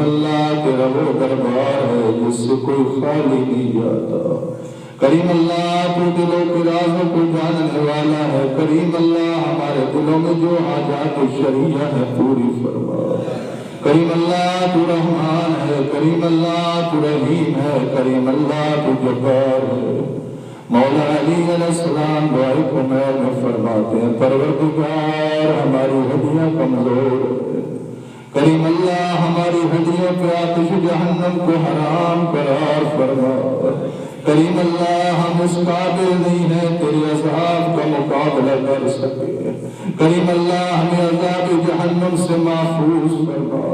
کریم اللہ تیرا وہ دربار ہے جس سے کوئی خالی نہیں جاتا، کریم اللہ تو دلوں کے رازوں کو جاننے والا ہے، کریم اللہ ہمارے دلوں میں جو حاجات شریعہ ہے پوری فرما، کریم اللہ تو رحمان ہے، کریم اللہ تو رحیم ہے، کریم اللہ تو جبار ہے۔ مولا علی علیہ السلام دعائے کو میں فرماتے ہیں پروردگار ہماری ہڈیاں کمزور ہے، کریم اللہ ہماری ہڈیوں پہ آتش جہنم کو حرام قرار فرما، کریم اللہ ہم اس قابل نہیں ہیں تیرے عذاب کا مقابلہ کر سکے، کریم اللہ ہمیں عذاب جہنم سے محفوظ فرما،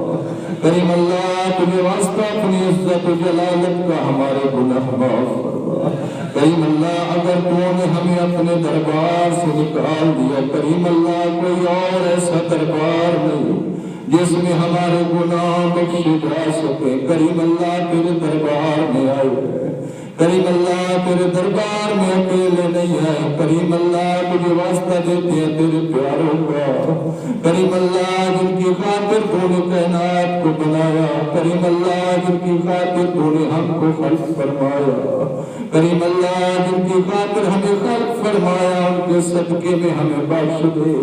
کریم اللہ تمہیں واسطہ اپنی عزت و جلالت کا ہمارے گناہ معاف فرما، کریم اللہ اگر تو نے ہمیں اپنے دربار سے نکال دیا، کریم اللہ کوئی اور ایسا دربار نہیں جس میں ہمارے گناہ بخشے جا سکے، کریم اللہ تیرے دربار میں آئے ہیں، کریم اللہ تیرے دربار میں اکیلے نہیں آئے، کریم اللہ تجھے واسطہ دیتے ہیں تیرے پیاروں کا، کریم اللہ جن کی خاطر تو نے کائنات کو بنایا، کریم اللہ جن کی خاطر تو نے ہم کو خلق فرمایا، کریم اللہ جن کی خاطر ہمیں خلق فرمایا ان کے صدقے میں ہمیں بخش دے،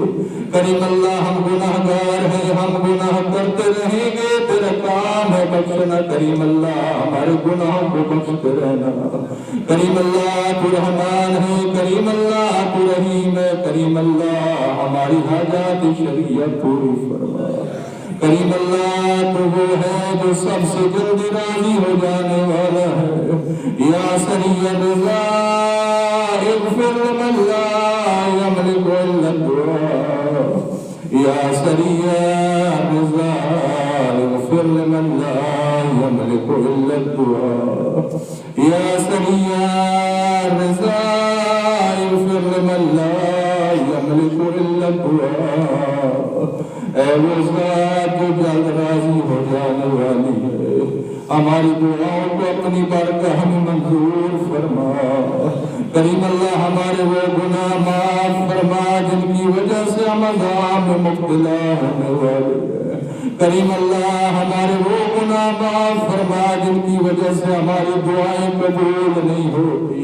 کریم اللہ ہم گناہگار ہیں، ہم گناہ کرتے رہیں گے، تیرا کام ہے بخشنا، کریم اللہ ہمارے گناہوں کو بخشتے رہنا، کریم اللہ تو رحمان ہے، کریم اللہ تو رحیم ہے، کریم اللہ ہماری حاجات شریعہ پوری فرما، کریم اللہ تو وہ ہے جو سب سے جلدی راضی ہو جانے والا ہے، یا سریع الرضا اغفر لمن لا یملک الا الدعاء، یا سریع الرضا اغفر لمن لا یملک الا الدعاء، یا سریع الرضا اغفر لمن لا یملک الا الدعاء، اے وہ ذات جو جلد راضی ہو جانے والی ہے، ہماری دعاؤں کو اپنی برکت ہمیں منظور فرما، کریم اللہ ہمارے وہ گناہ معاف فرما جن کی وجہ سے ہم عذاب میں مبتلا ہونے والے ہیں، کریم اللہ ہمارے وہ گناہ معاف فرما جن کی وجہ سے ہماری دعائیں قبول نہیں ہوتی،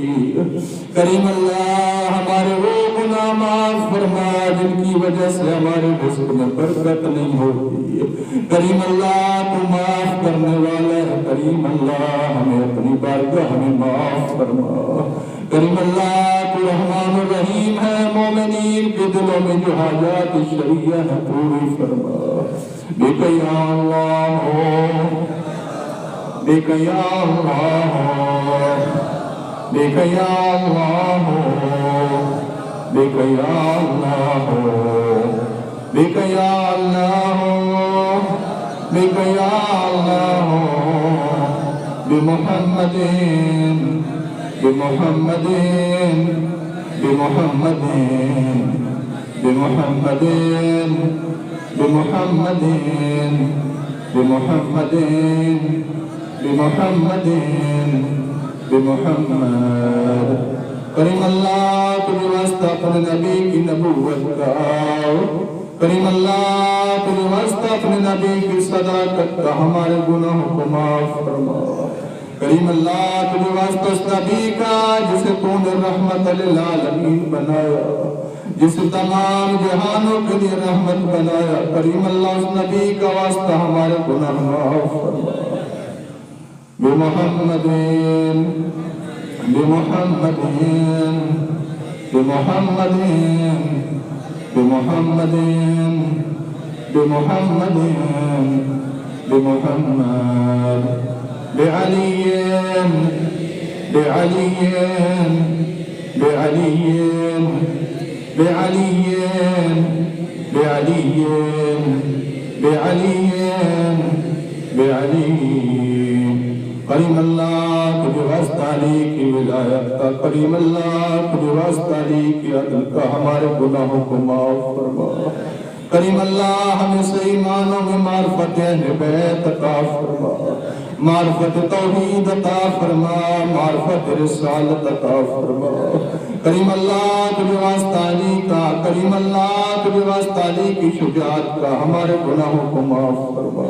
کریم اللہ ہمارے وہ گناہ معاف فرما جن کی وجہ سے ہمارے رزق میں برکت نہیں ہوتی، کریم اللہ تو معاف کرنے والا ہے، کریم اللہ ہمیں اپنی بارگاہ ہمیں معاف فرما، کریم اللہ تو رحمان الرحیم ہے، مومنین کے دلوں میں جو حاجات شریعہ ہے پوری فرما، بیک یا اللہ بیک یا اللہ بیک یا اللہ بیک یا اللہ بیک یا اللہ بیک یا اللہ بمحمد بمحمد بمحمد بمحمد بمحمد بمحمد بمحمد بمحمد، کریم اللہ تجھے واسطہ اپنے نبی کی نبوت کا، کریم اللہ تجھے واسطہ اپنے نبی کی صداقت کا ہمارے گناہوں کو معاف فرما، کریم اللہ تجھے واسطہ اس نبی کا جسے تو نے رحمت للعالمین بنایا، جسے تمام جہانوں کے لیے رحمت بنایا، کریم اللہ اس نبی کا واسطہ ہمارے گناہ معاف فرما، بمحمد بمحمد بمحمد بمحمد بمحمد بمحمد بعلي بعلي بعلي بعلي بعلي بعلي بعلي، کریم اللہ تجھے واسطہ علی کی ولایت کا، کریم اللہ تجھے واسطہ علی کی عدل کا ہمارے گناہوں کو معاف فرما، کریم اللہ ہمیں صحیح معنوں میں معرفت اہل بیت عطا فرما، معرفت توحید عطا فرما، معرفت رسالت عطا فرما، کریم اللہ تجھے واسطہ علی کا، کریم اللہ تجھے واسطہ علی کی شجاعت کا ہمارے گناہوں کو معاف فرما،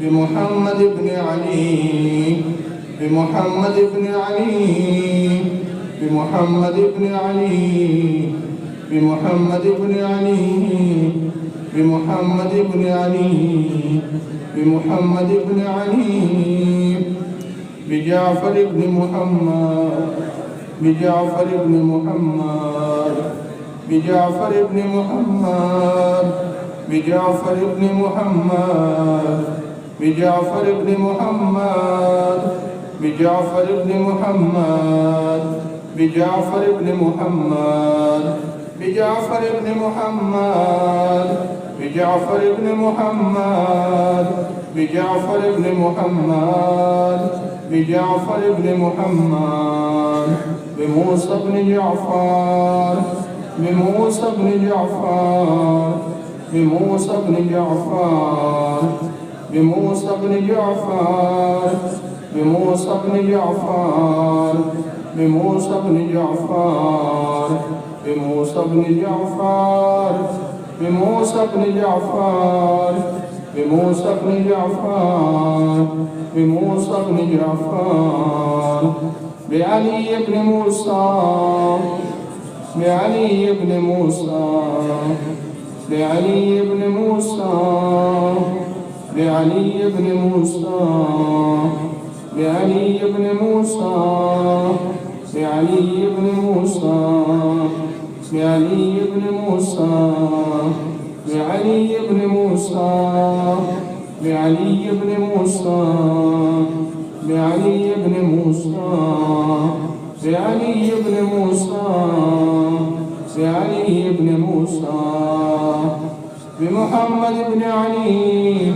بمحمد بن علي بمحمد بن علي بمحمد بن علي بمحمد بن علي بمحمد بن علي بمحمد بن علي بجعفر بن محمد بجعفر بن محمد بجعفر بن محمد بجعفر بن محمد بجعفر بن محمد بجعفر بن محمد بجعفر بن محمد بجعفر بن محمد بجعفر بن محمد بجعفر بن محمد بجعفر بن محمد بموسى بن جعفر بموسى بن جعفر بموسى بن جعفر بموسى بن جعفر بموسى بن جعفر بموسى بن جعفر بموسى بن جعفر بموسى بن جعفر بموسى بن جعفر بموسى بن جعفر بعلي بن موسى بعلي بن موسى بعلي بن موسى بعلي بن موسى بعلي بن موسى بعلي بن موسى بعلي بن موسى بعلي بن موسى بعلي بن موسى بعلي بن موسى بعلي بن موسى بعلي بن موسى بمحمد بن علي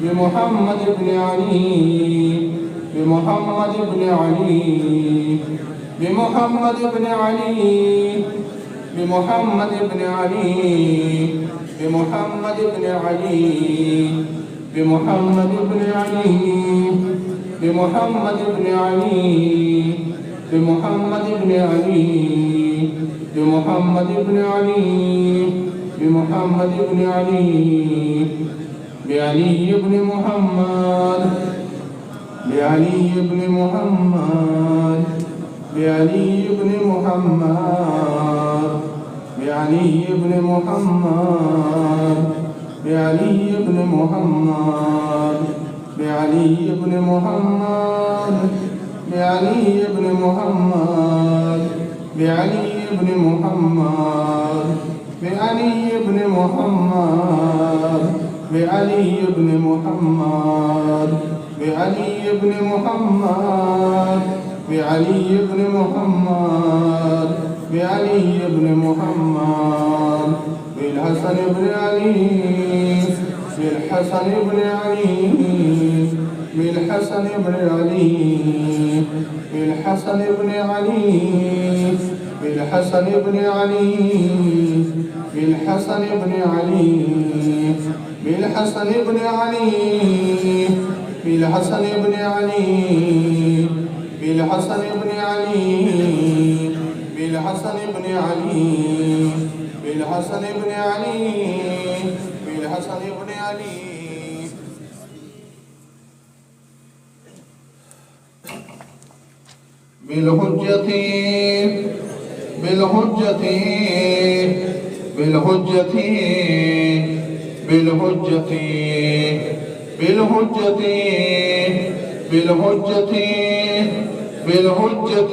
بمحمد بن علي بمحمد بن علي بمحمد بن علي بمحمد بن علي بمحمد بن علي بمحمد بن علي بمحمد بن علي بمحمد بن علي بمحمد بن علي بمحمد بن علي بعلي بن محمد بعلي بن محمد بعلي بن محمد بعلي بن محمد بعلي بن محمد بعلي بن محمد بعلي بن محمد بعلي بن محمد بعلي بن محمد بعلي بن محمد بعلي بن محمد بعلي بن محمد بعلي بن محمد بالحسن بن علي بالحسن بن علي بالحسن بن علي بالحسن بن علي بالحسن بن علي بالحسن بن علي بالحسن بن علي بالحسن بن علي بالحسن بن علي بالحسن بن علي بالحسن بن علي بالحسن بن علي بالحجة بالحجة بالحجة بالحجة بالحجة بالحجة بالحجة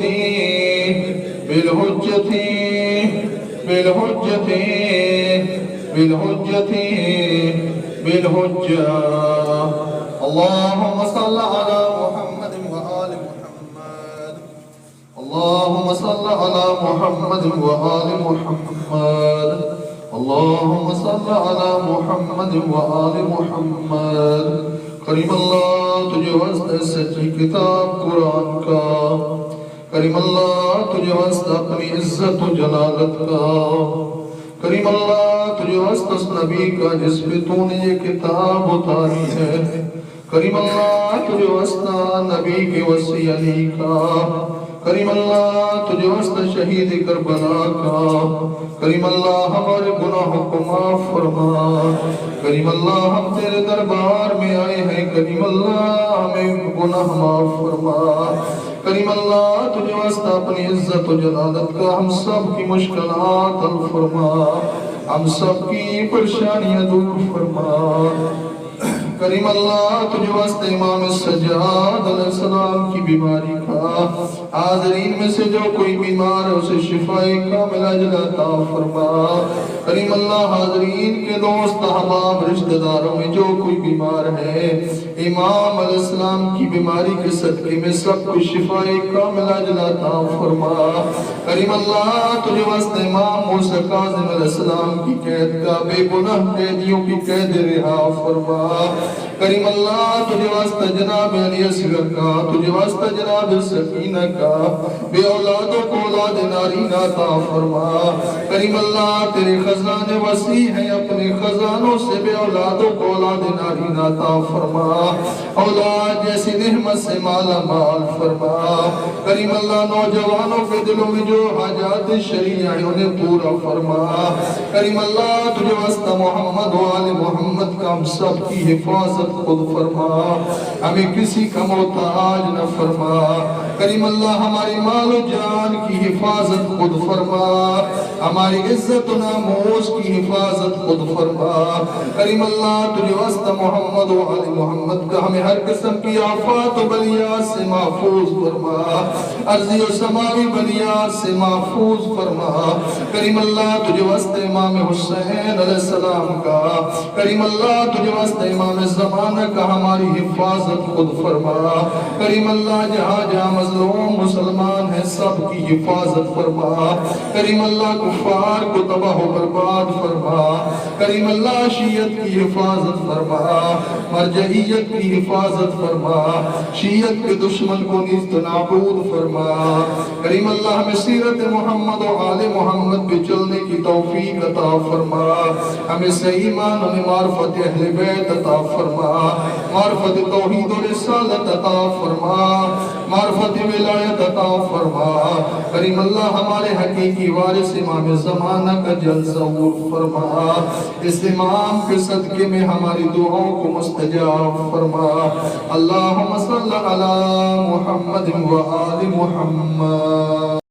بالحجة بالحجة بالحجة بالحجة اللهم صل على محمد وآل محمد اللهم صل على محمد وآل محمد اللهم صل على محمد وآل محمد کریم اللہ تجھے واسطے سچی کتاب قرآن کا کریم اللہ تجھے واسطے اپنی عزت و جلالت کا کریم اللہ تجھے واسطے اس نبی کا جس پہ تو نے یہ کتاب اتاری ہے کریم اللہ تجھے واسطے نبی کے وصی علی کا کریم اللہ تجھے واسطہ شہید کربلا کا، کریم اللہ ہمارے گناہوں کو معاف فرما، کریم اللہ ہم تیرے دربار میں آئے ہیں، کریم اللہ ہمیں گناہ معاف فرما، کریم اللہ تجھے واسطہ اپنی عزت و جلالت کا ہم سب کی مشکلات حل فرما، ہم سب کی پریشانیاں دور فرما، کریم اللہ تجھے واسطے امام سجاد علیہ السلام کی بیماری کا، حاضرین میں سے جو کوئی بیمار ہے اسے شفاء کامل عاجل عطا فرما، کریم اللہ حاضرین کے دوست احباب رشتہ داروں میں جو کوئی بیمار ہے امام علیہ السلام کی بیماری کے صدقے میں سب کو شفاء کامل عاجل عطا فرما، کریم اللہ تجھے واسطے امام موسیٰ کاظم علیہ السلام کی قید کا بے گناہ قیدیوں کی قید رہا فرما، کریم اللہ تجھے واسطہ جناب علی اصغر کا، تجھے واسطہ جناب سکینہ کا بے اولادوں کو اولاد نارین عطا فرما، کریم اللہ تیرے خزانے وسیع ہیں، اپنے خزانوں سے بے اولادوں کو اولاد نارین عطا فرما، اولاد جیسی نعمت سے مالا مال فرما، کریم اللہ نوجوانوں کے دلوں میں جو حاجات شریعہ ہیں انہیں پورا فرما، کریم اللہ تجھے واسطہ محمد و آل محمد کا ہم سب کی حفاظت خود فرما، ہمیں کسی کا محتاج نہ فرما، کریم اللہ ہماری مال و جان کی حفاظت خود فرما، ہماری عزت و ناموس کی حفاظت خود فرما، کریم اللہ تجھے واسطہ محمد و آل محمد کا ہمیں ہر قسم کی آفات و بلیات سے محفوظ فرما، ارضی و سماوی بلیات سے محفوظ فرما، کریم اللہ تجھے واسطہ امام حسین علیہ السلام کا، کریم اللہ تجھے واسطہ امام زمانہ کا ہماری حفاظت خود فرما، کریم اللہ جہاں جہاں مظلوم مسلمان ہیں سب کی حفاظت فرما، کریم اللہ کفار کو تباہ و برباد فرما، کریم اللہ شیعت کی حفاظت فرما، مرجعیت کی حفاظت فرما، شیعت کے دشمن کو نیست نابود فرما، کریم اللہ ہمیں سیرت محمد و آل محمد پہ چلنے کی توفیق عطا فرما، ہمیں صحیح معنوں میں معرفت اہل بیت عطا فرما، معرفت توحید و رسالت عطا فرما، معرفت ولایت عطا فرما، کریم اللہ ہمارے حقیقی وارث امام زمانہ کا جلسہ عور فرما، اس امام کے صدقے میں ہماری دعاؤں کو مستجاب فرما، اللہم صلی علی محمد و آل محمد۔